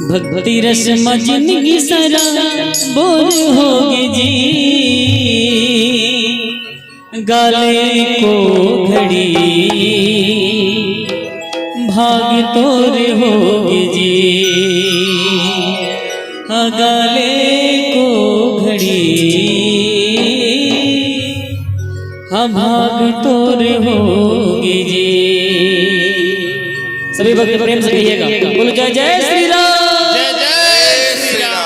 भक्ति रस मजनी सरा बोल होगे जी, गाले को घड़ी भाग तोर होगे जी, गाले को घड़ी भाग तोर होगे जी। सभी भक्त प्रेम से कहिएगा, बोलो जय जय श्री राम, जय जय श्री राम।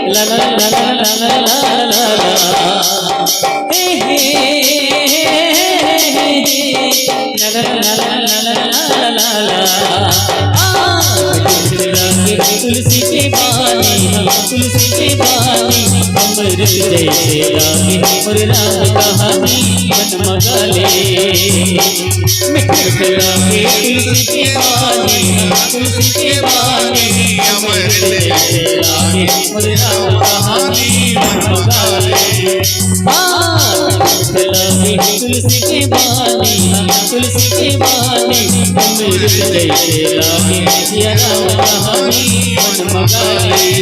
ला ला ला ला ला ला ला ला, हे हे ला ला ला ला ला ला ला। तुलसी के बानी, तुलसी के बानी, अमृत जैसे लागे और राम कहानी मन मगाले। मिठ मिठ लागे तुलसी के बानी, तुलसी के बानी, अमृत जैसे लागे और राम कहानी मन मगाले। मिठ लागे तुलसी के बानी, तुलसी के बानी, अमृत जैसे लागे या राम कहानी मन मगाले।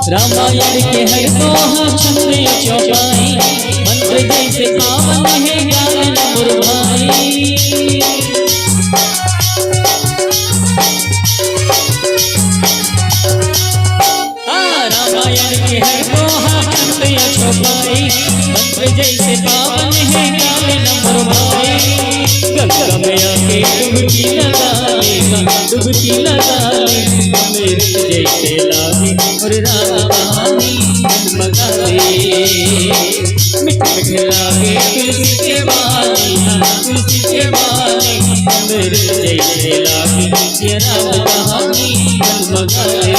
रामायण के हर दोहा छंद चौपाई, मंत्र जैसे पावन है ज्ञान मुरभाई। रामायण के हर दोहा छंद चौपाई, मंत्र जैसे पावन है ज्ञान मुरभाई। गंगा में आके डुबकी लगा ले, डुबकी लगा ले, अमृत जैसे लागे और राम कहानी मन मगाले। मिठ मिठ लागे तुलसी के बानी, तुलसी के बानी, अमृत जैसे लागे ये राम कहानी मन मगाले।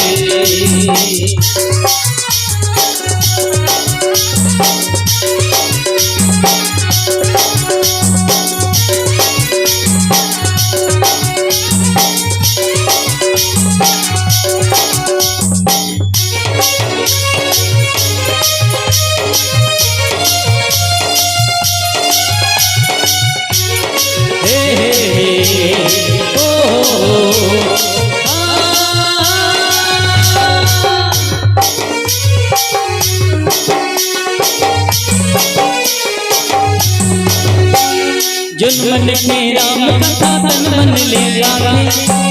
जुन मन में राम कथा तन मन ले गावे,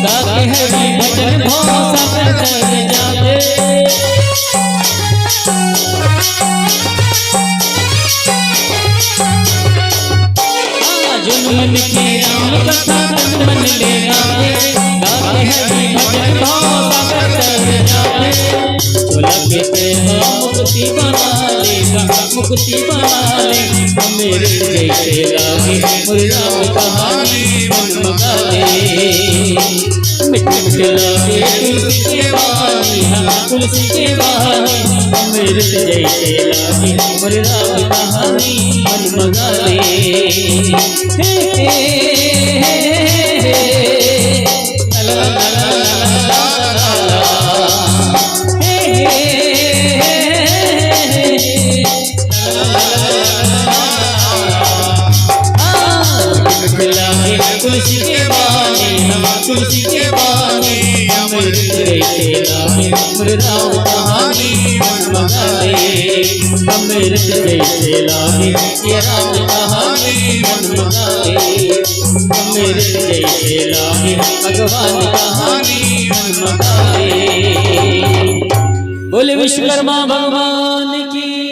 गावे हरि भजन भाव सागर तर जावे। जुन मन में राम कथा तन मन ले गावे, गावे हरि भजन भाव सागर तर जावे। चोला के मुक्ति बना लेगा, मुक्ति बना ले, अमृत जैसे लागे और राम कहानी मन मगाले। मिठ मिठ लागे तुलसी के बानी, तुलसी के बानी, अमृत जैसे लागे और राम कहानी मन मगाले। हे हे ला ला ला ला ला ला, हे हे तुलसी के बानी, तुलसी के बानी, अमृत जैसे लागे और राम कहानी अमृत जैसे लागे ये राम कहानी मन मगाए। अमृत जैसे लागे भगवान कहानी मन मगाए। बोले विश्वकर्मा भगवान की